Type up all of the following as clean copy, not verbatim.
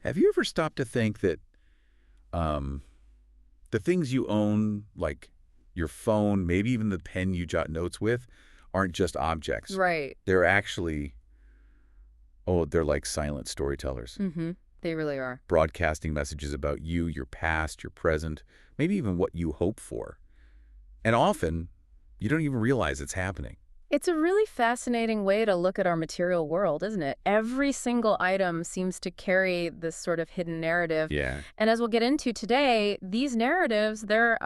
Have you ever stopped to think that um, the things you own, like your phone, maybe even the pen you jot notes with, aren't just objects. Right. They're actually, oh, they're like silent storytellers, Mm-hmm. They really are. broadcasting messages about you, your past, your present, maybe even what you hope for. And often, you don't even realize it's happening. It's a really fascinating way to look at our material world, isn't it? Every single item seems to carry this sort of hidden narrative. Yeah, And as we'll get into today, these narratives, they're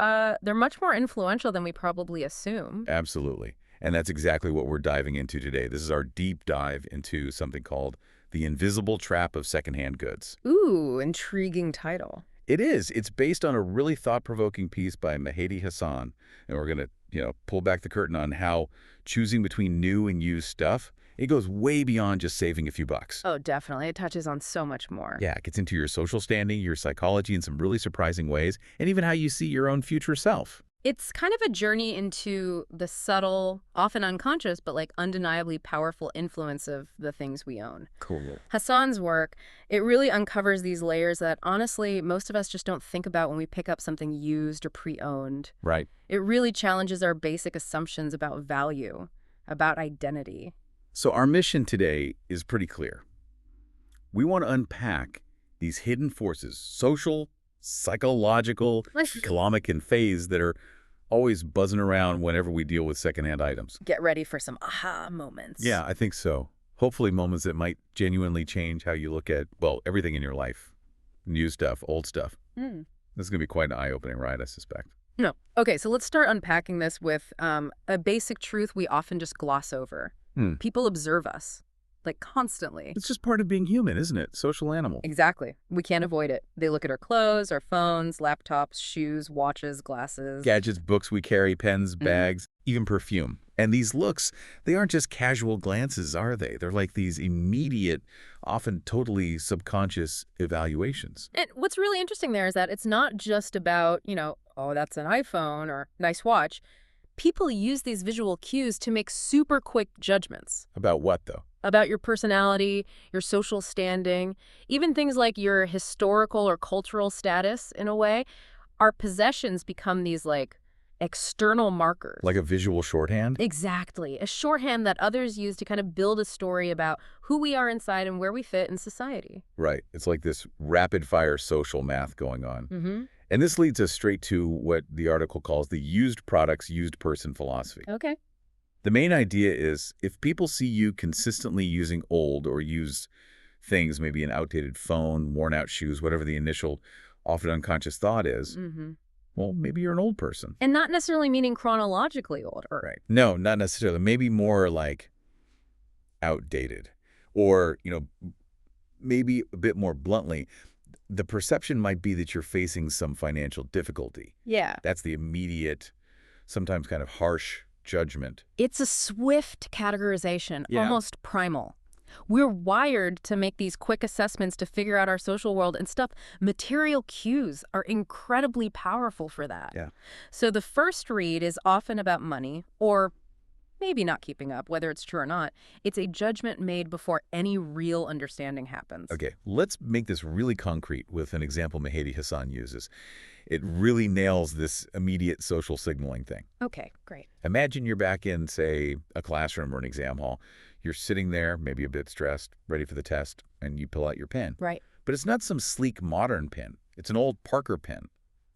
much more influential than we probably assume. absolutely. And that's exactly what we're diving into today. This is our deep dive into something called the invisible trap of secondhand goods. Ooh, intriguing title. It is. It's based on a really thought-provoking piece by Mehdi Hassan, and we're going to, pull back the curtain on how choosing between new and used stuff, it goes way beyond just saving a few bucks. Oh, definitely. It touches on so much more. Yeah, it gets into your social standing, your psychology in some really surprising ways, and even how you see your own future self. It's kind of a journey into the subtle, often unconscious, but like undeniably powerful influence of the things we own. Cool. Hassan's work, it really uncovers these layers that honestly most of us just don't think about when we pick up something used or pre-owned. Right. It really challenges our basic assumptions about value, about identity. So our mission today is pretty clear. We want to unpack these hidden forces, social, psychological, economic, and phase that are always buzzing around whenever we deal with secondhand items. Get ready for some aha moments. Yeah, I think so. Hopefully moments that might genuinely change how you look at, well, everything in your life. New stuff, old stuff. Mm. This is going to be quite an eye-opening ride, I suspect. No. Okay, so let's start unpacking this with a basic truth we often just gloss over. People observe us, like constantly. It's just part of being human, isn't it? Social animal. Exactly. We can't avoid it. They look at our clothes, our phones, laptops, shoes, watches, glasses. Gadgets, books we carry, pens, bags, even perfume. And these looks, they aren't just casual glances, are they? They're like these immediate, often totally subconscious evaluations. And what's really interesting there is that it's not just about, oh, that's an iPhone or nice watch. People use these visual cues to make super quick judgments. About what, though? About your personality, your social standing, even things like your historical or cultural status, in a way. Our possessions become these, external markers. Like a visual shorthand? Exactly. A shorthand that others use to kind of build a story about who we are inside and where we fit in society. Right. It's like this rapid-fire social math going on. Mm-hmm. And this leads us straight to what the article calls the used products, used person philosophy. Okay. The main idea is if people see you consistently using old or used things, maybe an outdated phone, worn out shoes, whatever the initial, often unconscious thought is, well, maybe you're an old person. And not necessarily meaning chronologically old. Right. No, not necessarily. Maybe more like outdated. Or, maybe a bit more bluntly, the perception might be that you're facing some financial difficulty. Yeah. That's the immediate, sometimes kind of harsh judgment. It's a swift categorization, Yeah. almost primal. We're wired to make these quick assessments to figure out our social world and stuff. Material cues are incredibly powerful for that. Yeah. So the first read is often about money, or maybe not keeping up, whether it's true or not. It's a judgment made before any real understanding happens. Okay, let's make this really concrete with an example Mehdi Hassan uses. It really nails this immediate social signaling thing. Okay, great. Imagine you're back in, say, a classroom or an exam hall. You're sitting there, maybe a bit stressed, ready for the test, and you pull out your pen. Right. But it's not some sleek modern pen. It's an old Parker pen,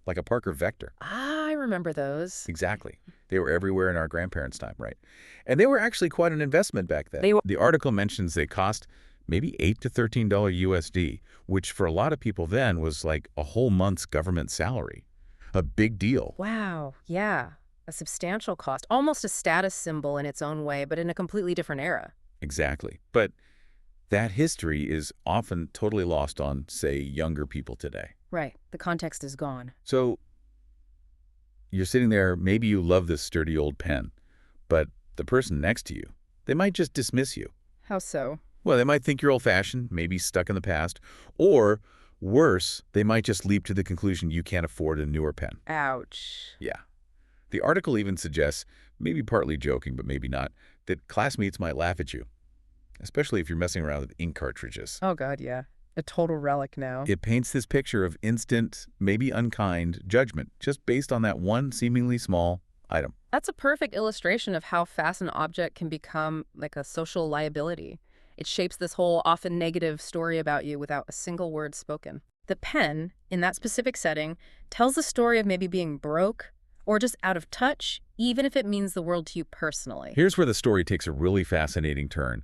like a Parker Vector. Ah, I remember those. Exactly. They were everywhere in our grandparents' time, right? And they were actually quite an investment back then. They were. The article mentions they cost maybe $8 to $13 USD, which for a lot of people then was like a whole month's government salary. A big deal. Wow, yeah. A substantial cost. Almost a status symbol in its own way, but in a completely different era. Exactly. But that history is often totally lost on, say, younger people today. Right. The context is gone. So you're sitting there, maybe you love this sturdy old pen, but the person next to you, they might just dismiss you. How so? Well, they might think you're old-fashioned, maybe stuck in the past, or worse, they might just leap to the conclusion you can't afford a newer pen. Ouch. Yeah. The article even suggests, maybe partly joking, but maybe not, that classmates might laugh at you, especially if you're messing around with ink cartridges. Oh, God, yeah. A total relic now. It paints this picture of instant, maybe unkind, judgment, just based on that one seemingly small item. That's a perfect illustration of how fast an object can become like a social liability. It shapes this whole often negative story about you without a single word spoken. The pen, in that specific setting, tells the story of maybe being broke or just out of touch, even if it means the world to you personally. Here's where the story takes a really fascinating turn.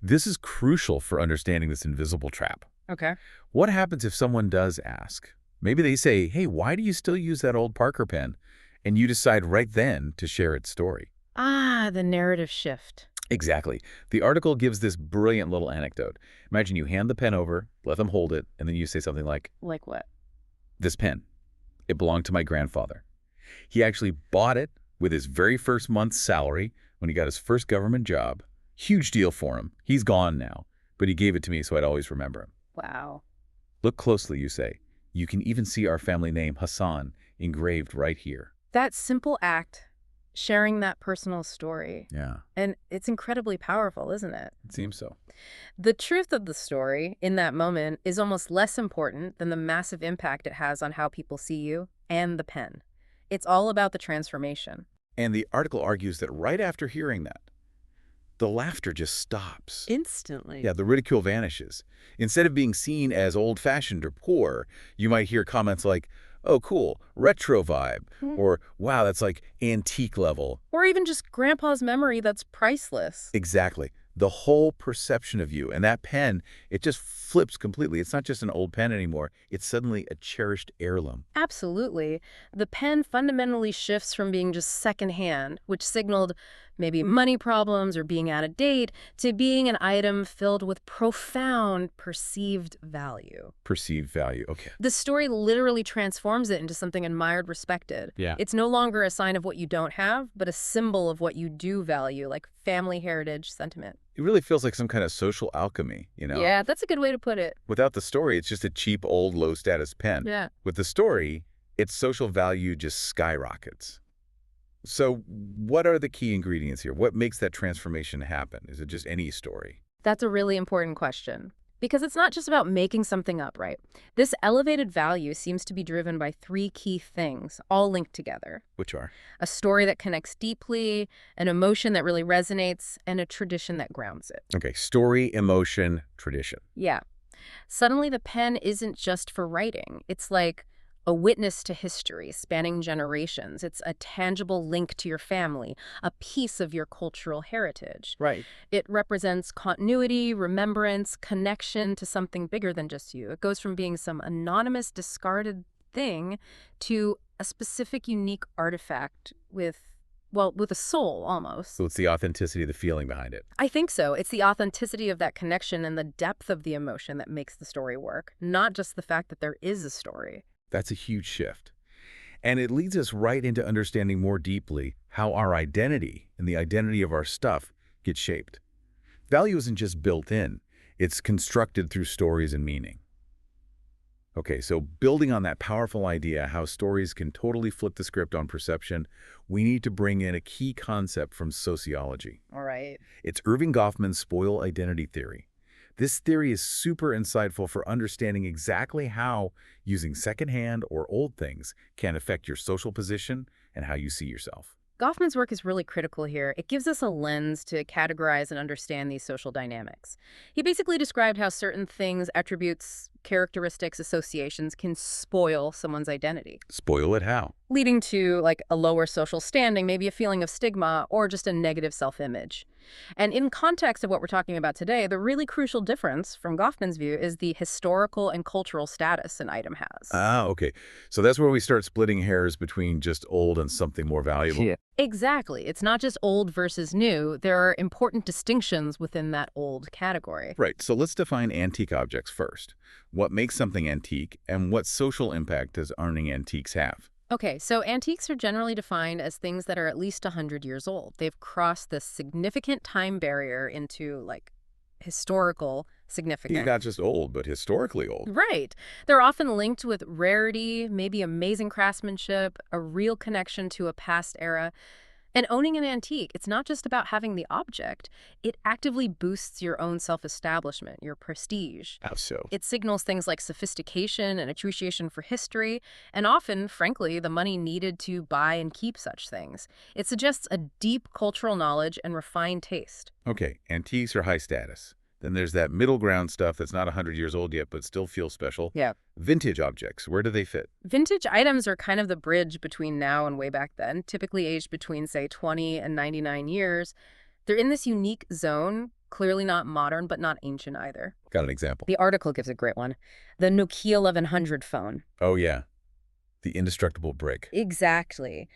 This is crucial for understanding this invisible trap. Okay. What happens if someone does ask? Maybe they say, hey, why do you still use that old Parker pen? And you decide right then to share its story. Ah, the narrative shift. Exactly. The article gives this brilliant little anecdote. Imagine you hand the pen over, let them hold it, and then you say something like, Like what? this pen, it belonged to my grandfather. He actually bought it with his very first month's salary when he got his first government job. Huge deal for him. He's gone now, but he gave it to me so I'd always remember him. Wow. Look closely, you say. You can even see our family name, Hassan, engraved right here. That simple act, sharing that personal story. Yeah, And it's incredibly powerful, isn't it? it seems so. The truth of the story in that moment is almost less important than the massive impact it has on how people see you and the pen. It's all about the transformation. And the article argues that right after hearing that, the laughter just stops. Instantly. Yeah, the ridicule vanishes. Instead of being seen as old-fashioned or poor, you might hear comments like, oh, cool, retro vibe, or wow, that's like antique level. Or even just grandpa's memory that's priceless. Exactly. The whole perception of you. And that pen, it just flips completely. It's not just an old pen anymore. It's suddenly a cherished heirloom. Absolutely. The pen fundamentally shifts from being just secondhand, which signaled maybe money problems or being out of date, to being an item filled with profound perceived value. Perceived value. Okay. The story literally transforms it into something admired, respected. Yeah. It's no longer a sign of what you don't have, but a symbol of what you do value, like family heritage sentiment. It really feels like some kind of social alchemy, you know? Yeah, that's a good way to put it. Without the story, it's just a cheap, old, low-status pen. Yeah. With the story, its social value just skyrockets. So what are the key ingredients here? What makes that transformation happen? Is it just any story? That's a really important question. Because it's not just about making something up, right? This elevated value seems to be driven by three key things, all linked together. Which are? A story that connects deeply, an emotion that really resonates, and a tradition that grounds it. Okay, story, emotion, tradition. Yeah. Suddenly the pen isn't just for writing. It's like a witness to history spanning generations. It's a tangible link to your family, a piece of your cultural heritage. Right. It represents continuity, remembrance, connection to something bigger than just you. It goes from being some anonymous, discarded thing to a specific, unique artifact with a soul, almost. So it's the authenticity, the feeling behind it. I think so. It's the authenticity of that connection and the depth of the emotion that makes the story work, not just the fact that there is a story. That's a huge shift. And it leads us right into understanding more deeply how our identity and the identity of our stuff gets shaped. Value isn't just built in. It's constructed through stories and meaning. Okay, so building on that powerful idea how stories can totally flip the script on perception, we need to bring in a key concept from sociology. All right. It's Irving Goffman's spoil identity theory. This theory is super insightful for understanding exactly how using secondhand or old things can affect your social position and how you see yourself. Goffman's work is really critical here. It gives us a lens to categorize and understand these social dynamics. He basically described how certain things, attributes, characteristics, associations can spoil someone's identity, Spoil it how? leading to like a lower social standing, maybe a feeling of stigma, or just a negative self-image. And in context of what we're talking about today, the really crucial difference from Goffman's view is the historical and cultural status an item has. Ah, okay. So that's where we start splitting hairs between just old and something more valuable. Yeah. Exactly. It's not just old versus new. There are important distinctions within that old category. Right, so let's define antique objects first. What makes something antique, and what social impact does owning antiques have? Okay, so antiques are generally defined as things that are at least 100 years old. They've crossed this significant time barrier into, like, historical significance. Not just old, but historically old. Right. They're often linked with rarity, maybe amazing craftsmanship, a real connection to a past era. And owning an antique, it's not just about having the object. It actively boosts your own self-establishment, your prestige. How so? It signals things like sophistication and appreciation for history, and often, frankly, the money needed to buy and keep such things. It suggests a deep cultural knowledge and refined taste. Okay, antiques are high status. Then there's that middle ground stuff that's not 100 years old yet but still feels special. Yeah. Vintage objects, where do they fit? Vintage items are kind of the bridge between now and way back then, typically aged between, say, 20 and 99 years. They're in this unique zone, clearly not modern, but not ancient either. Got an example? The article gives a great one. The Nokia 1100 phone. Oh, yeah. The indestructible brick. Exactly.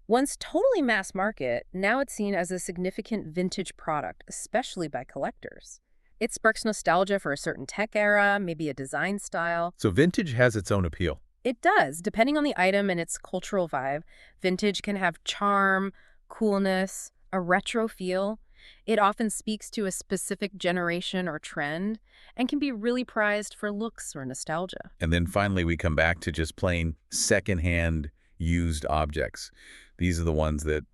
Once totally mass market, now it's seen as a significant vintage product, especially by collectors. It sparks nostalgia for a certain tech era, maybe a design style. So vintage has its own appeal. It does. Depending on the item and its cultural vibe, vintage can have charm, coolness, a retro feel. It often speaks to a specific generation or trend and can be really prized for looks or nostalgia. And then finally we come back to just plain secondhand used objects. These are the ones that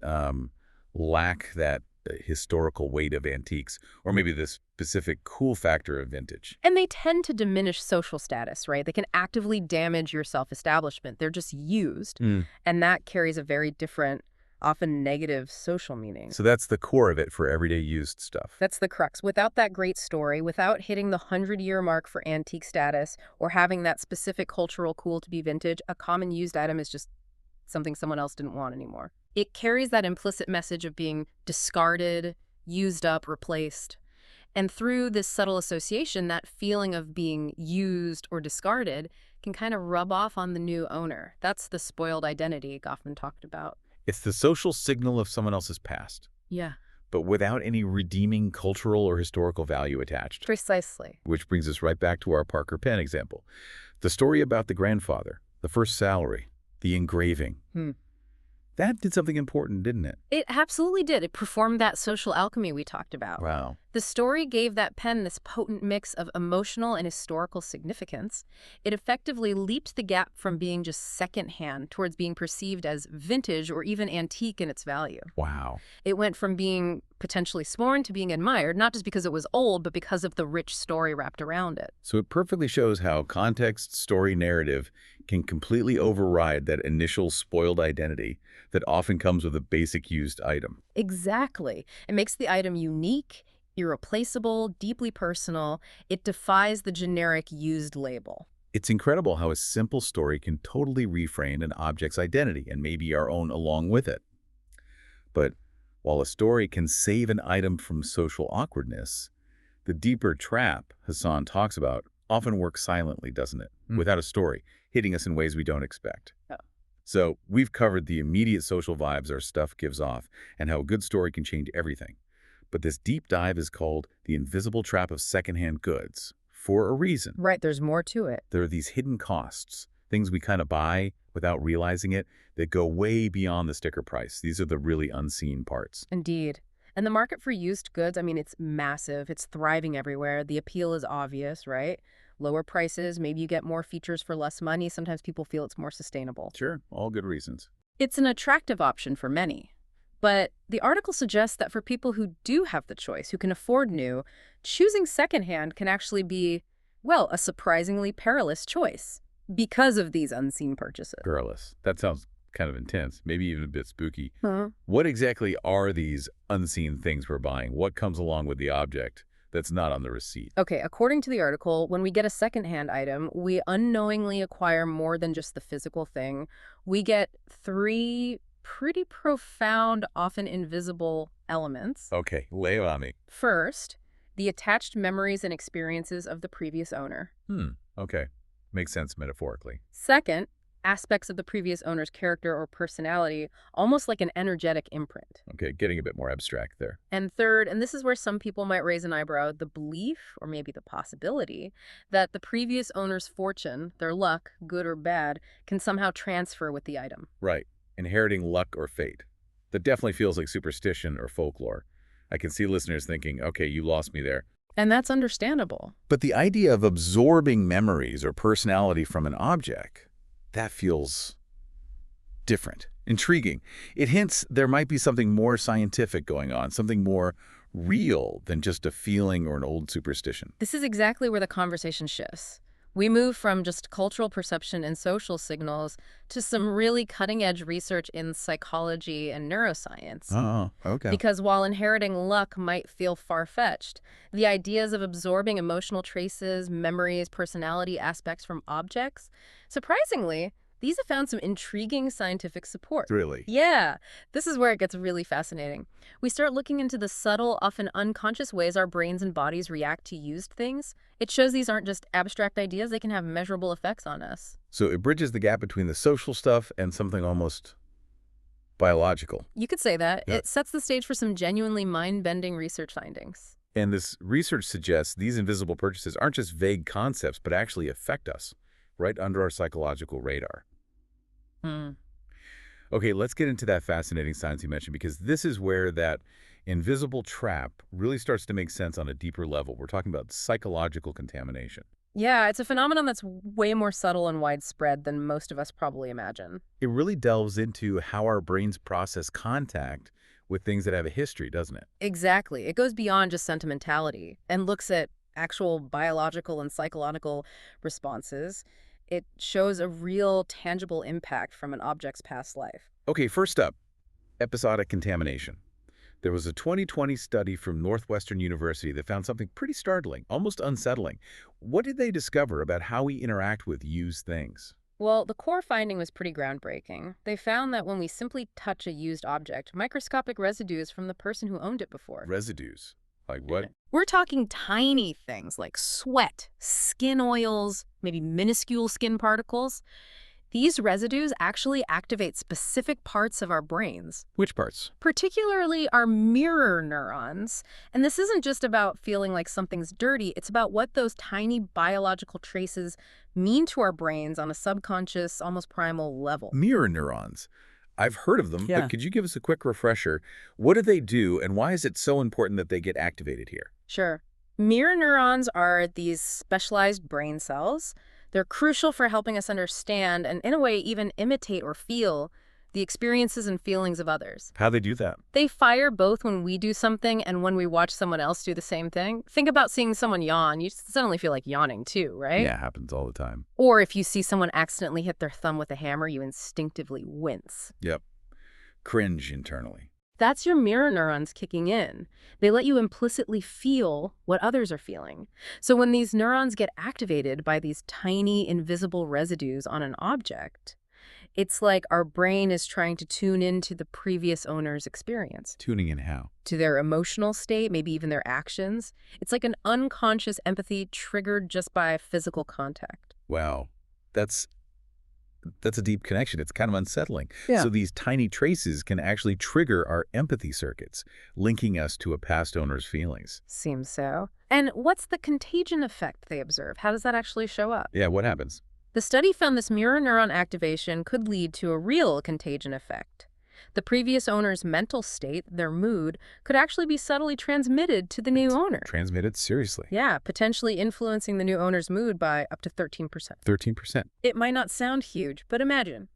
lack that historical weight of antiques, or maybe the specific cool factor of vintage. And they tend to diminish social status, right? They can actively damage your self-establishment. They're just used, and that carries a very different, often negative social meaning. So that's the core of it for everyday used stuff. That's the crux. Without that great story, without hitting the 100-year mark for antique status, or having that specific cultural cool to be vintage, a common used item is just something someone else didn't want anymore. It carries that implicit message of being discarded, used up, replaced. And through this subtle association, that feeling of being used or discarded can kind of rub off on the new owner. That's the spoiled identity Goffman talked about. It's the social signal of someone else's past, Yeah, but without any redeeming cultural or historical value attached. precisely. Which brings us right back to our Parker pen example. The story about the grandfather, the first salary, the engraving. That did something important, didn't it? It absolutely did. It performed that social alchemy we talked about. Wow. The story gave that pen this potent mix of emotional and historical significance. It effectively leaped the gap from being just secondhand towards being perceived as vintage or even antique in its value. Wow. It went from being potentially scorned to being admired, not just because it was old, but because of the rich story wrapped around it. So it perfectly shows how context, story, narrative can completely override that initial spoiled identity that often comes with a basic used item. Exactly. It makes the item unique, irreplaceable, deeply personal. It defies the generic used label. It's incredible how a simple story can totally reframe an object's identity and maybe our own along with it. But while a story can save an item from social awkwardness, the deeper trap Hassan talks about often works silently, doesn't it? Without a story, hitting us in ways we don't expect. Oh. So we've covered the immediate social vibes our stuff gives off and how a good story can change everything. But this deep dive is called the invisible trap of secondhand goods for a reason. Right, there's more to it. There are these hidden costs, things we kind of buy without realizing it, that go way beyond the sticker price. These are the really unseen parts. Indeed. And the market for used goods, I mean, it's massive. It's thriving everywhere. The appeal is obvious, right? Lower prices, maybe you get more features for less money. Sometimes people feel it's more sustainable. Sure, all good reasons. It's an attractive option for many. But the article suggests that for people who do have the choice, who can afford new, choosing secondhand can actually be, well, a surprisingly perilous choice because of these unseen purchases. Perilous. That sounds kind of intense, maybe even a bit spooky. Huh? What exactly are these unseen things we're buying? What comes along with the object that's not on the receipt? Okay, according to the article, when we get a secondhand item, we unknowingly acquire more than just the physical thing. We get 3 pretty profound, often invisible elements. Okay, lay it on me. First, the attached memories and experiences of the previous owner. Okay. Makes sense metaphorically. Second, aspects of the previous owner's character or personality, almost like an energetic imprint. Okay, getting a bit more abstract there. And third, and this is where some people might raise an eyebrow, the belief, or maybe the possibility, that the previous owner's fortune, their luck, good or bad, can somehow transfer with the item. Right. Inheriting luck or fate. That definitely feels like superstition or folklore. I can see listeners thinking, okay, you lost me there. And that's understandable. But the idea of absorbing memories or personality from an object, that feels different. Intriguing. It hints there might be something more scientific going on, something more real than just a feeling or an old superstition. This is exactly where the conversation shifts. We move from just cultural perception and social signals to some really cutting-edge research in psychology and neuroscience. Oh, okay. Because while inheriting luck might feel far-fetched, the ideas of absorbing emotional traces, memories, personality aspects from objects, surprisingly, these have found some intriguing scientific support. Really? Yeah, this is where it gets really fascinating. We start looking into the subtle, often unconscious ways our brains and bodies react to used things. It shows these aren't just abstract ideas, they can have measurable effects on us. So it bridges the gap between the social stuff and something almost biological. You could say that. Yeah. It sets the stage for some genuinely mind-bending research findings. And this research suggests these invisible purchases aren't just vague concepts, but actually affect us right under our psychological radar. Hmm. Okay, let's get into that fascinating science you mentioned, because this is where that invisible trap really starts to make sense on a deeper level. We're talking about psychological contamination. Yeah, it's a phenomenon that's way more subtle and widespread than most of us probably imagine. It really delves into how our brains process contact with things that have a history, doesn't it? Exactly. It goes beyond just sentimentality and looks at actual biological and psychological responses. It shows a real tangible impact from an object's past life. Okay, first up, episodic contamination. There was a 2020 study from Northwestern University that found something pretty startling, almost unsettling. What did they discover about how we interact with used things? Well, the core finding was pretty groundbreaking. They found that when we simply touch a used object, microscopic residues from the person who owned it before. Residues. Like what? We're talking tiny things like sweat, skin oils, maybe minuscule skin particles. These residues actually activate specific parts of our brains, Which parts? particularly our mirror neurons. And this isn't just about feeling like something's dirty, it's about what those tiny biological traces mean to our brains on a subconscious, almost primal level. Mirror neurons. I've heard of them, Yeah. but could you give us a quick refresher? What do they do, and why is it so important that they get activated here? Sure. Mirror neurons are these specialized brain cells. They're crucial for helping us understand and, in a way, even imitate or feel the experiences and feelings of others. How they do that? They fire both when we do something and when we watch someone else do the same thing. Think about seeing someone yawn. You suddenly feel like yawning too, right? Yeah, happens all the time. Or if you see someone accidentally hit their thumb with a hammer, you instinctively wince. Yep. Cringe internally. That's your mirror neurons kicking in. They let you implicitly feel what others are feeling. So when these neurons get activated by these tiny invisible residues on an object, it's like our brain is trying to tune into the previous owner's experience, Tuning in how? to their emotional state, maybe even their actions. It's like an unconscious empathy triggered just by physical contact. Wow. That's a deep connection. It's kind of unsettling. Yeah. So these tiny traces can actually trigger our empathy circuits, linking us to a past owner's feelings. Seems so. And what's the contagion effect they observe? How does that actually show up? Yeah, what happens? The study found this mirror neuron activation could lead to a real contagion effect. The previous owner's mental state, their mood, could actually be subtly transmitted to the new owner. Transmitted? Seriously? Yeah, potentially influencing the new owner's mood by up to 13%. 13%. It might not sound huge, but imagine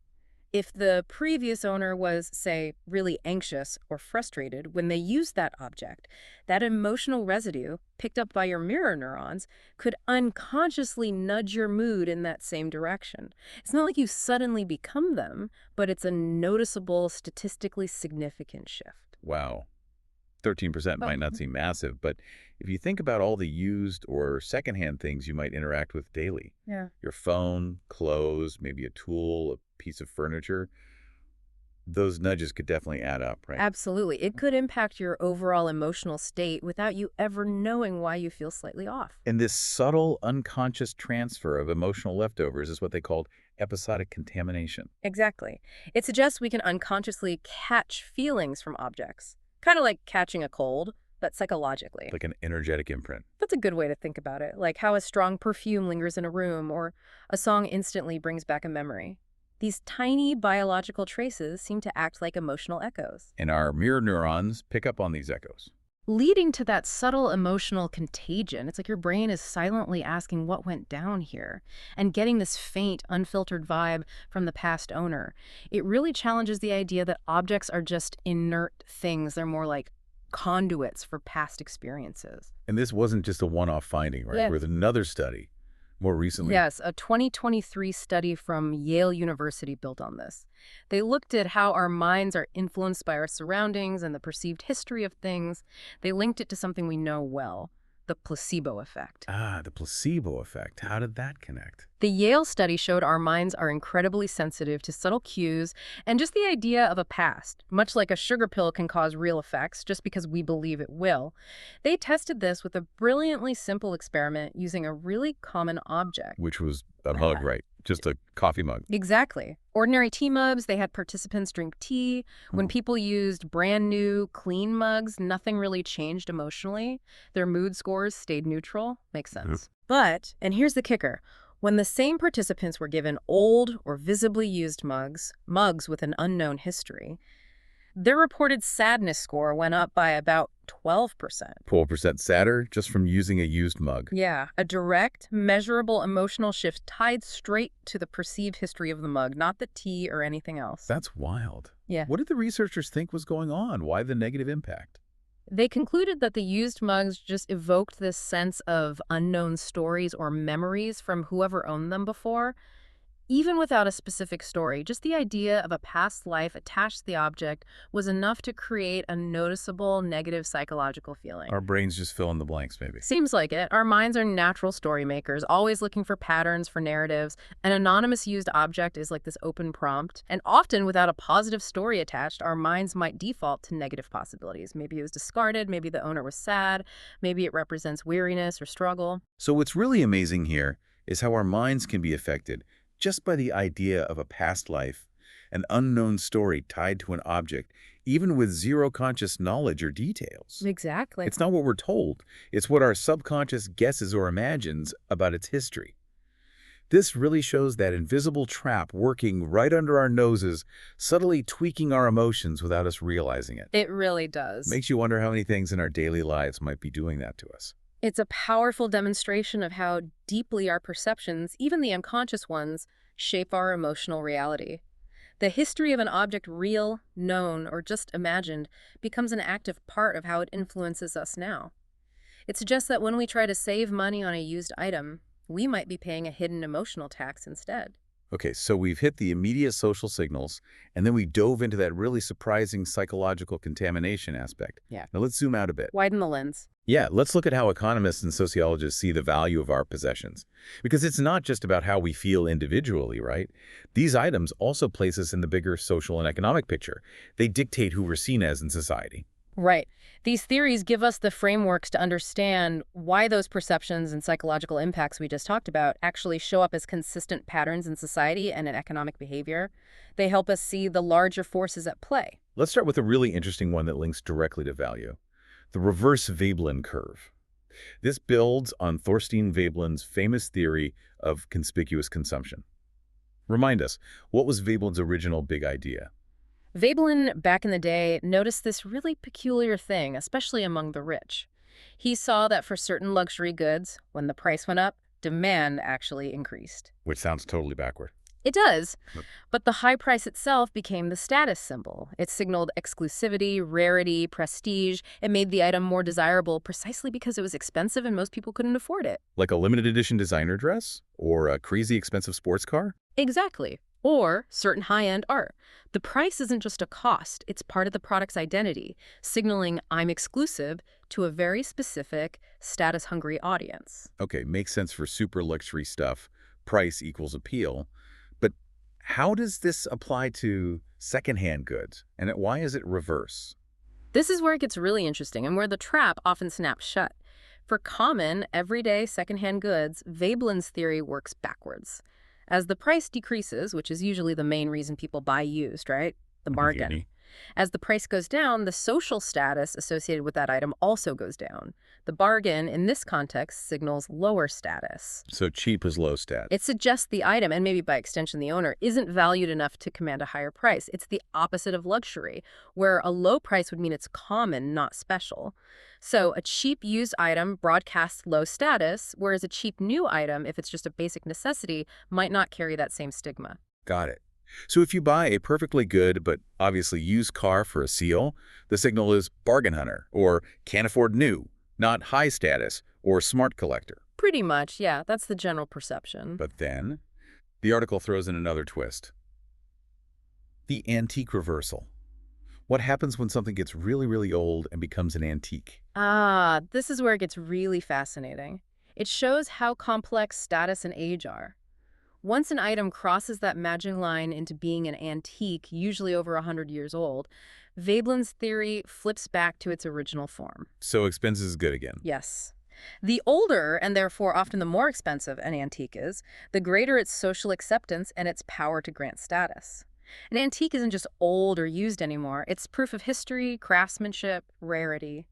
if the previous owner was, say, really anxious or frustrated when they used that object, that emotional residue picked up by your mirror neurons could unconsciously nudge your mood in that same direction. It's not like you suddenly become them, but it's a noticeable, statistically significant shift. Wow. 13% might not seem massive, but if you think about all the used or secondhand things you might interact with daily, Yeah. your phone, clothes, maybe a tool, a piece of furniture, those nudges could definitely add up, right? Absolutely. It could impact your overall emotional state without you ever knowing why you feel slightly off. And this subtle, unconscious transfer of emotional leftovers is what they called episodic contamination. Exactly. It suggests we can unconsciously catch feelings from objects, kind of like catching a cold, but psychologically. Like an energetic imprint. That's a good way to think about it, like how a strong perfume lingers in a room or a song instantly brings back a memory. These tiny biological traces seem to act like emotional echoes. And our mirror neurons pick up on these echoes. leading to that subtle emotional contagion. It's like your brain is silently asking what went down here and getting this faint, unfiltered vibe from the past owner. It really challenges the idea that objects are just inert things. They're more like conduits for past experiences. And this wasn't just a one-off finding, right? Yes. With another study more recently. Yes, a 2023 study from Yale University built on this. They looked at how our minds are influenced by our surroundings and the perceived history of things. They linked it to something we know well, the placebo effect. Ah, the placebo effect. How did that connect? The Yale study showed our minds are incredibly sensitive to subtle cues and just the idea of a past, much like a sugar pill can cause real effects just because we believe it will. They tested this with a brilliantly simple experiment using a really common object. Which was a mug, right? Just a coffee mug. Exactly. Ordinary tea mugs, they had participants drink tea. When people used brand new, clean mugs, nothing really changed emotionally. Their mood scores stayed neutral. Makes sense. But, and here's the kicker, when the same participants were given old or visibly used mugs with an unknown history, their reported sadness score went up by about 12%. 12% sadder just from using a used mug. Yeah, a direct, measurable emotional shift tied straight to the perceived history of the mug, not the tea or anything else. That's wild. Yeah. What did the researchers think was going on? Why the negative impact? They concluded that the used mugs just evoked this sense of unknown stories or memories from whoever owned them before. Even without a specific story, just the idea of a past life attached to the object was enough to create a noticeable negative psychological feeling. Our brains just fill in the blanks, maybe. Seems like it. Our minds are natural story makers, always looking for patterns, for narratives. An anonymous used object is like this open prompt, and often without a positive story attached, our minds might default to negative possibilities. Maybe it was discarded, maybe the owner was sad, maybe it represents weariness or struggle. So what's really amazing here is how our minds can be affected just by the idea of a past life, an unknown story tied to an object, even with zero conscious knowledge or details. Exactly. It's not what we're told. It's what our subconscious guesses or imagines about its history. This really shows that invisible trap working right under our noses, subtly tweaking our emotions without us realizing it. It really does. Makes you wonder how many things in our daily lives might be doing that to us. It's a powerful demonstration of how deeply our perceptions, even the unconscious ones, shape our emotional reality. The history of an object, real, known, or just imagined, becomes an active part of how it influences us now. It suggests that when we try to save money on a used item, we might be paying a hidden emotional tax instead. Okay, so we've hit the immediate social signals, and then we dove into that really surprising psychological contamination aspect. Yeah. Now let's zoom out a bit. Widen the lens. Yeah, let's look at how economists and sociologists see the value of our possessions. Because it's not just about how we feel individually, right? These items also place us in the bigger social and economic picture. They dictate who we're seen as in society. Right. These theories give us the frameworks to understand why those perceptions and psychological impacts we just talked about actually show up as consistent patterns in society and in economic behavior. They help us see the larger forces at play. Let's start with a really interesting one that links directly to value. The reverse Veblen curve. This builds on Thorstein Veblen's famous theory of conspicuous consumption. Remind us, what was Veblen's original big idea? Veblen, back in the day, noticed this really peculiar thing, especially among the rich. He saw that for certain luxury goods, when the price went up, demand actually increased. Which sounds totally backward. It does, but the high price itself became the status symbol. It signaled exclusivity, rarity, prestige. It made the item more desirable precisely because it was expensive and most people couldn't afford it. Like a limited edition designer dress? Or a crazy expensive sports car? Exactly. Or certain high-end art. The price isn't just a cost, it's part of the product's identity, signaling I'm exclusive to a very specific, status-hungry audience. Okay, makes sense for super luxury stuff. Price equals appeal. But how does this apply to secondhand goods? And why is it reverse? This is where it gets really interesting and where the trap often snaps shut. For common, everyday secondhand goods, Veblen's theory works backwards. As the price decreases, which is usually the main reason people buy used, right? The bargain. As the price goes down, the social status associated with that item also goes down. The bargain, in this context, signals lower status. So cheap is low stat. It suggests the item, and maybe by extension the owner, isn't valued enough to command a higher price. It's the opposite of luxury, where a low price would mean it's common, not special. So a cheap used item broadcasts low status, whereas a cheap new item, if it's just a basic necessity, might not carry that same stigma. Got it. So if you buy a perfectly good but obviously used car for a seal, the signal is bargain hunter or can't afford new, not high status or smart collector. Pretty much, yeah, that's the general perception. But then, the article throws in another twist. The antique reversal. What happens when something gets really, really old and becomes an antique? Ah, this is where it gets really fascinating. It shows how complex status and age are. Once an item crosses that magic line into being an antique, usually over 100 years old, Veblen's theory flips back to its original form. So expense is good again. Yes. The older, and therefore often the more expensive, an antique is, the greater its social acceptance and its power to grant status. An antique isn't just old or used anymore. It's proof of history, craftsmanship, rarity.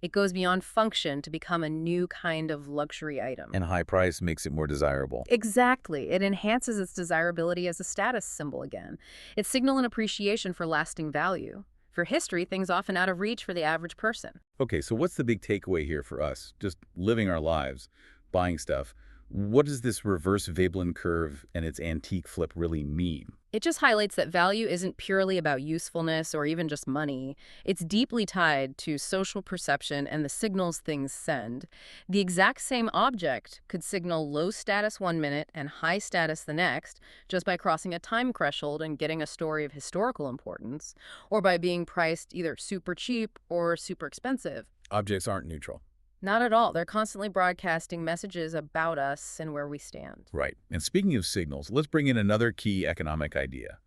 It goes beyond function to become a new kind of luxury item. And high price makes it more desirable. Exactly. It enhances its desirability as a status symbol again. It's signal and appreciation for lasting value. For history, things often out of reach for the average person. Okay, so what's the big takeaway here for us? Just living our lives, buying stuff. What does this reverse Veblen curve and its antique flip really mean? It just highlights that value isn't purely about usefulness or even just money. It's deeply tied to social perception and the signals things send. The exact same object could signal low status 1 minute and high status the next just by crossing a time threshold and getting a story of historical importance, or by being priced either super cheap or super expensive. Objects aren't neutral. Not at all. They're constantly broadcasting messages about us and where we stand. Right. And speaking of signals, let's bring in another key economic idea.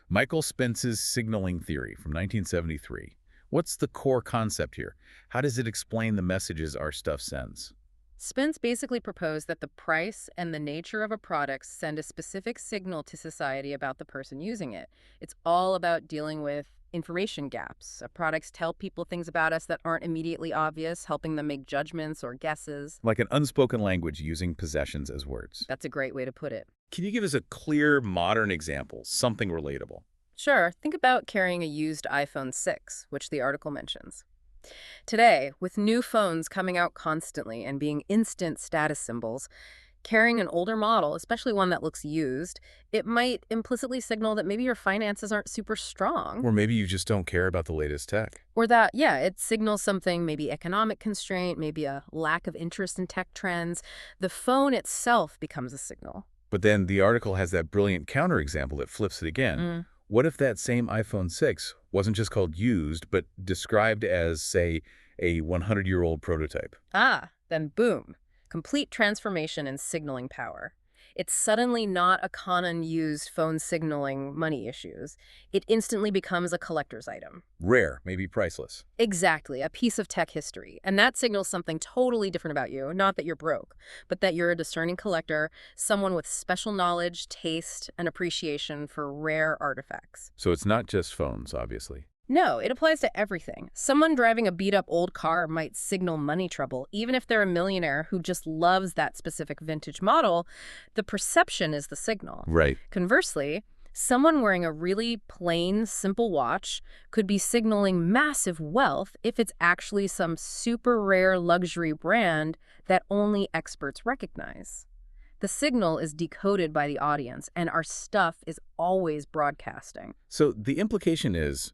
Michael Spence's signaling theory from 1973. What's the core concept here? How does it explain the messages our stuff sends? Spence basically proposed that the price and the nature of a product send a specific signal to society about the person using it. It's all about dealing with information gaps. Products tell people things about us that aren't immediately obvious, helping them make judgments or guesses. Like an unspoken language using possessions as words. That's a great way to put it. Can you give us a clear, modern example, something relatable? Sure, think about carrying a used iPhone 6, which the article mentions. Today, with new phones coming out constantly and being instant status symbols, carrying an older model, especially one that looks used, it might implicitly signal that maybe your finances aren't super strong. Or maybe you just don't care about the latest tech. Or that, yeah, it signals something, maybe economic constraint, maybe a lack of interest in tech trends. The phone itself becomes a signal. But then the article has that brilliant counterexample that flips it again. What if that same iPhone 6 wasn't just called used, but described as, say, a 100-year-old prototype? Then boom. Complete transformation in signaling power. It's suddenly not a common used phone signaling money issues. It instantly becomes a collector's item. Rare, maybe priceless. Exactly, a piece of tech history. And that signals something totally different about you. Not that you're broke, but that you're a discerning collector, someone with special knowledge, taste, and appreciation for rare artifacts. So it's not just phones, obviously. No, it applies to everything. Someone driving a beat-up old car might signal money trouble, even if they're a millionaire who just loves that specific vintage model. The perception is the signal. Right. Conversely, someone wearing a really plain, simple watch could be signaling massive wealth if it's actually some super rare luxury brand that only experts recognize. The signal is decoded by the audience, and our stuff is always broadcasting. So the implication is,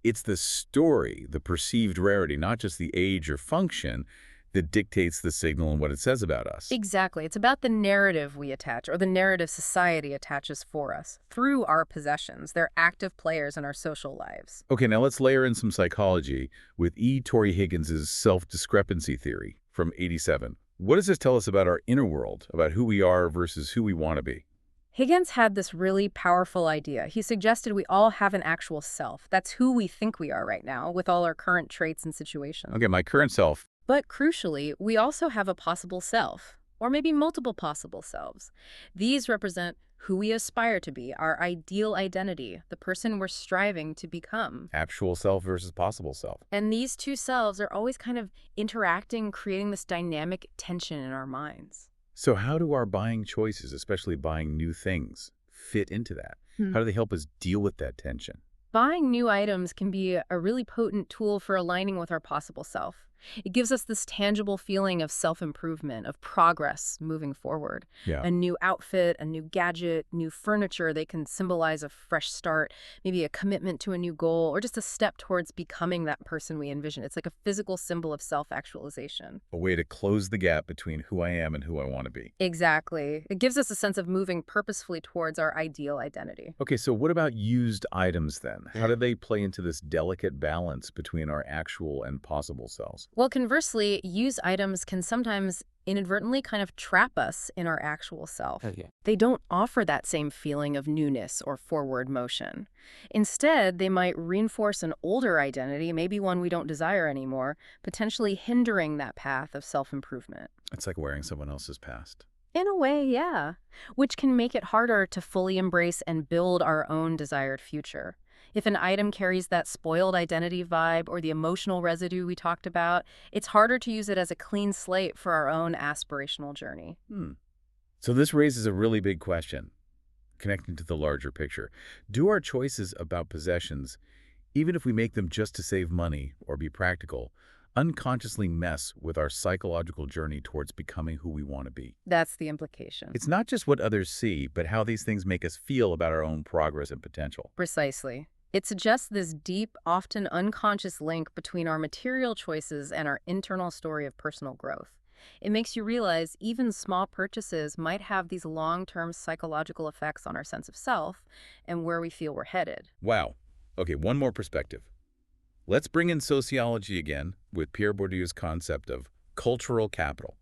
it's the story, the perceived rarity, not just the age or function, that dictates the signal and what it says about us. Exactly. It's about the narrative we attach, or the narrative society attaches for us, through our possessions. They're active players in our social lives. Okay, now let's layer in some psychology with E. Torrey Higgins's self-discrepancy theory from '87. What does this tell us about our inner world, about who we are versus who we want to be? Higgins had this really powerful idea. He suggested we all have an actual self. That's who we think we are right now, with all our current traits and situations. Okay, my current self. But crucially, we also have a possible self. or maybe multiple possible selves. These represent who we aspire to be, our ideal identity, the person we're striving to become. Actual self versus possible self. And these two selves are always kind of interacting, creating this dynamic tension in our minds. So how do our buying choices, especially buying new things, fit into that? How do they help us deal with that tension? Buying new items can be a really potent tool for aligning with our possible self. It gives us this tangible feeling of self-improvement, of progress moving forward. Yeah. A new outfit, a new gadget, new furniture, they can symbolize a fresh start, maybe a commitment to a new goal, or just a step towards becoming that person we envision. It's like a physical symbol of self-actualization. A way to close the gap between who I am and who I want to be. Exactly. It gives us a sense of moving purposefully towards our ideal identity. Okay, so what about used items then? How do they play into this delicate balance between our actual and possible selves? Well, conversely, used items can sometimes inadvertently kind of trap us in our actual self. Okay. They don't offer that same feeling of newness or forward motion. Instead, they might reinforce an older identity, maybe one we don't desire anymore, potentially hindering that path of self-improvement. It's like wearing someone else's past. In a way, yeah, which can make it harder to fully embrace and build our own desired future. If an item carries that spoiled identity vibe or the emotional residue we talked about, it's harder to use it as a clean slate for our own aspirational journey. So this raises a really big question, connecting to the larger picture. Do our choices about possessions, even if we make them just to save money or be practical, unconsciously mess with our psychological journey towards becoming who we want to be? That's the implication. It's not just what others see, but how these things make us feel about our own progress and potential. Precisely. It suggests this deep, often unconscious link between our material choices and our internal story of personal growth. It makes you realize even small purchases might have these long-term psychological effects on our sense of self and where we feel we're headed. Wow. Okay, one more perspective. Let's bring in sociology again with Pierre Bourdieu's concept of cultural capital.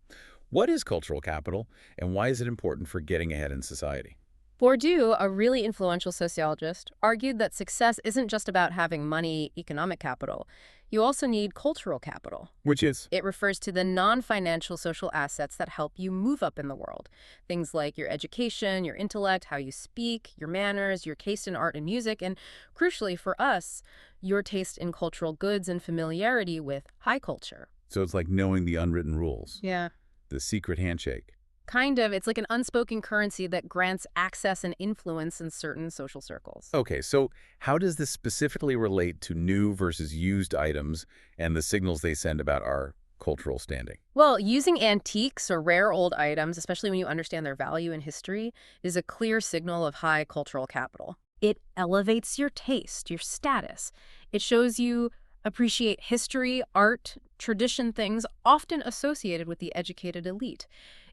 What is cultural capital, and why is it important for getting ahead in society? Bourdieu, a really influential sociologist, argued that success isn't just about having money, economic capital. You also need cultural capital. Which is? It refers to the non-financial social assets that help you move up in the world. Things like your education, your intellect, how you speak, your manners, your taste in art and music, and crucially for us, your taste in cultural goods and familiarity with high culture. So it's like knowing the unwritten rules. Yeah. The secret handshake. Kind of. It's like an unspoken currency that grants access and influence in certain social circles. Okay, so how does this specifically relate to new versus used items and the signals they send about our cultural standing? Well, using antiques or rare old items, especially when you understand their value and history, is a clear signal of high cultural capital. It elevates your taste, your status. It shows you appreciate history, art, tradition, things often associated with the educated elite.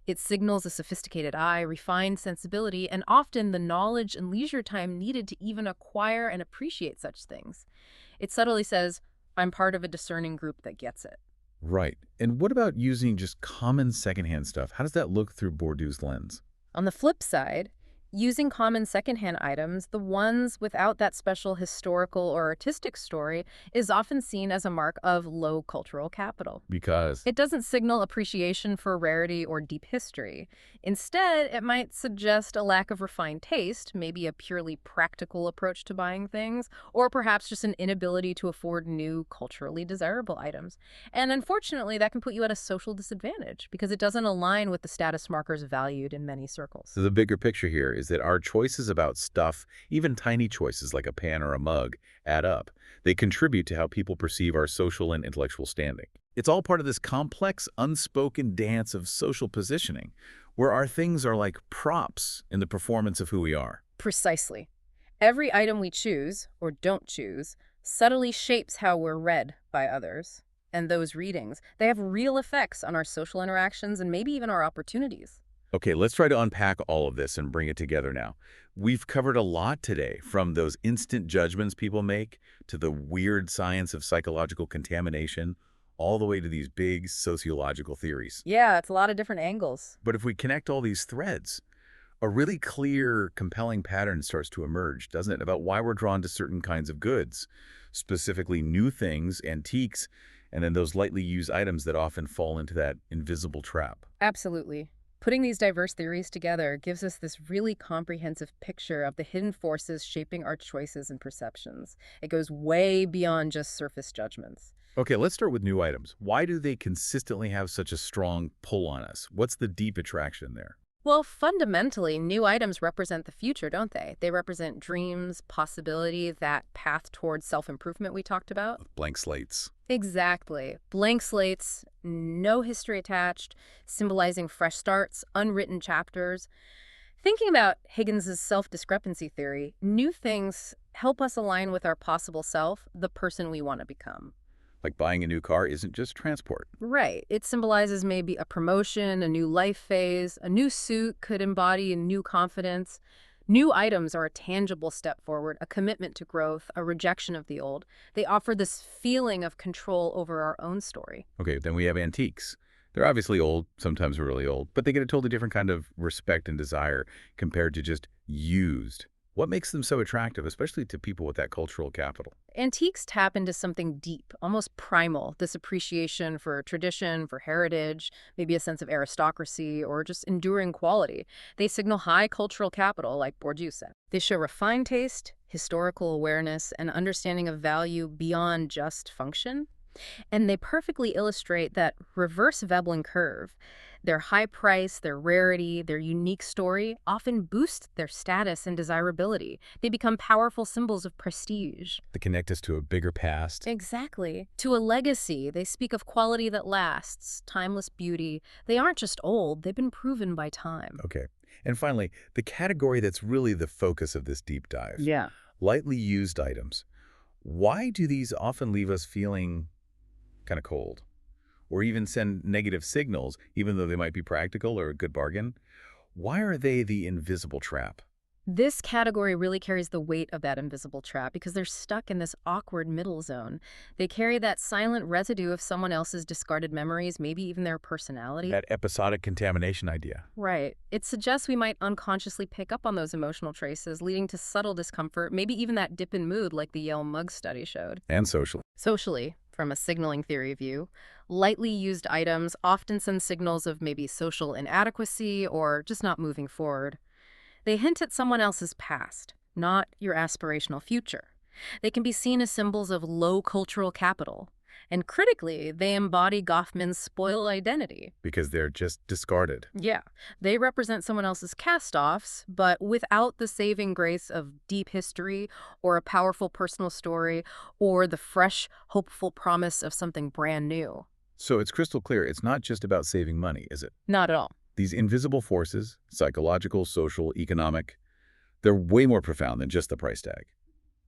It signals a sophisticated eye, refined sensibility, and often the knowledge and leisure time needed to even acquire and appreciate such things. It subtly says, I'm part of a discerning group that gets it. Right. And what about using just common secondhand stuff? How does that look through Bourdieu's lens? On the flip side, using common secondhand items, the ones without that special historical or artistic story, is often seen as a mark of low cultural capital. Because It doesn't signal appreciation for rarity or deep history. Instead, it might suggest a lack of refined taste, maybe a purely practical approach to buying things, or perhaps just an inability to afford new, culturally desirable items. And unfortunately, that can put you at a social disadvantage because it doesn't align with the status markers valued in many circles. so the bigger picture here is that our choices about stuff, even tiny choices like a pan or a mug, add up. They contribute to how people perceive our social and intellectual standing. It's all part of this complex, unspoken dance of social positioning, where our things are like props in the performance of who we are. Precisely. Every item we choose, or don't choose, subtly shapes how we're read by others. And those readings, they have real effects on our social interactions and maybe even our opportunities. Okay, let's try to unpack all of this and bring it together now. We've covered a lot today, from those instant judgments people make to the weird science of psychological contamination, all the way to these big sociological theories. Yeah, it's a lot of different angles. But if we connect all these threads, a really clear, compelling pattern starts to emerge, doesn't it, about why we're drawn to certain kinds of goods, specifically new things, antiques, and then those lightly used items that often fall into that invisible trap. Absolutely. Putting these diverse theories together gives us this really comprehensive picture of the hidden forces shaping our choices and perceptions. It goes way beyond just surface judgments. Okay, let's start with new items. Why do they consistently have such a strong pull on us? What's the deep attraction there? Well, fundamentally, new items represent the future, don't they? They represent dreams, possibility, that path towards self-improvement we talked about. Blank slates. Exactly. Blank slates, no history attached, symbolizing fresh starts, unwritten chapters. Thinking about Higgins's self-discrepancy theory, new things help us align with our possible self, the person we want to become. Like buying a new car isn't just transport. Right. It symbolizes maybe a promotion, a new life phase. A new suit could embody a new confidence. New items are a tangible step forward, a commitment to growth, a rejection of the old. They offer this feeling of control over our own story. Okay, then we have antiques. They're obviously old, sometimes really old, but they get a totally different kind of respect and desire compared to just used. What makes them so attractive, especially to people with that cultural capital? Antiques tap into something deep, almost primal, this appreciation for tradition, for heritage, maybe a sense of aristocracy, or just enduring quality. They signal high cultural capital, like Bourdieu said. They show refined taste, historical awareness, and understanding of value beyond just function. And they perfectly illustrate that reverse Veblen curve. Their high price, their rarity, their unique story often boost their status and desirability. They become powerful symbols of prestige. They connect us to a bigger past. Exactly. To a legacy, they speak of quality that lasts, timeless beauty. They aren't just old, they've been proven by time. Okay. And finally, the category that's really the focus of this deep dive. Yeah. Lightly used items. Why do these often leave us feeling kind of cold? Or even send negative signals, even though they might be practical or a good bargain? Why are they the invisible trap? This category really carries the weight of that invisible trap because they're stuck in this awkward middle zone. They carry that silent residue of someone else's discarded memories, maybe even their personality. That episodic contamination idea. Right. It suggests we might unconsciously pick up on those emotional traces, leading to subtle discomfort, maybe even that dip in mood like the Yale Mug study showed. And social. Socially, from a signaling theory view, lightly used items often send signals of maybe social inadequacy or just not moving forward. They hint at someone else's past, not your aspirational future. They can be seen as symbols of low cultural capital. And critically, they embody Goffman's spoiled identity. Because they're just discarded. Yeah, they represent someone else's cast-offs, but without the saving grace of deep history or a powerful personal story or the fresh, hopeful promise of something brand new. So it's crystal clear it's not just about saving money, is it? Not at all. These invisible forces, psychological, social, economic, they're way more profound than just the price tag.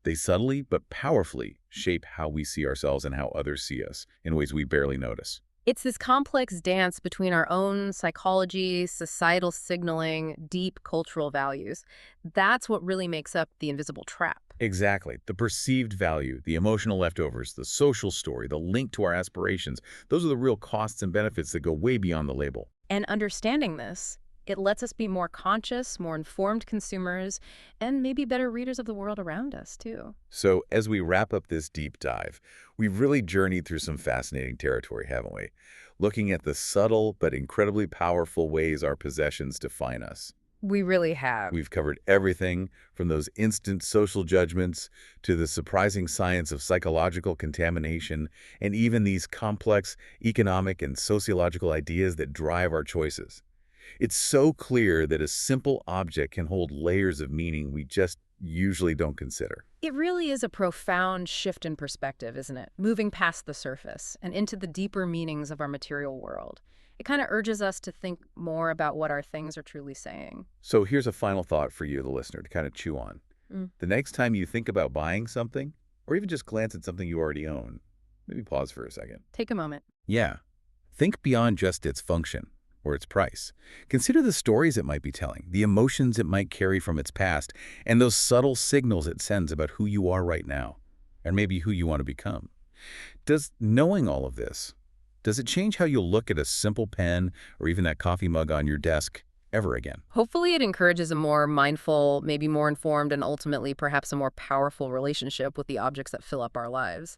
They subtly but powerfully shape how we see ourselves and how others see us in ways we barely notice. It's this complex dance between our own psychology, societal signaling, deep cultural values. That's what really makes up the invisible trap. Exactly. The perceived value, the emotional leftovers, the social story, the link to our aspirations, those are the real costs and benefits that go way beyond the label. And understanding this, it lets us be more conscious, more informed consumers, and maybe better readers of the world around us, too. So as we wrap up this deep dive, we've really journeyed through some fascinating territory, haven't we? Looking at the subtle but incredibly powerful ways our possessions define us. We really have. We've covered everything from those instant social judgments to the surprising science of psychological contamination and even these complex economic and sociological ideas that drive our choices. It's so clear that a simple object can hold layers of meaning we just usually don't consider. It really is a profound shift in perspective, isn't it? Moving past the surface and into the deeper meanings of our material world. It kind of urges us to think more about what our things are truly saying. So here's a final thought for you, the listener, to kind of chew on. The next time you think about buying something, or even just glance at something you already own, maybe pause for a second. Take a moment. Yeah. Think beyond just its function or its price. Consider the stories it might be telling, the emotions it might carry from its past, and those subtle signals it sends about who you are right now, and maybe who you want to become. Does knowing all of this, does it change how you'll look at a simple pen or even that coffee mug on your desk ever again? Hopefully it encourages a more mindful, maybe more informed, and ultimately perhaps a more powerful relationship with the objects that fill up our lives.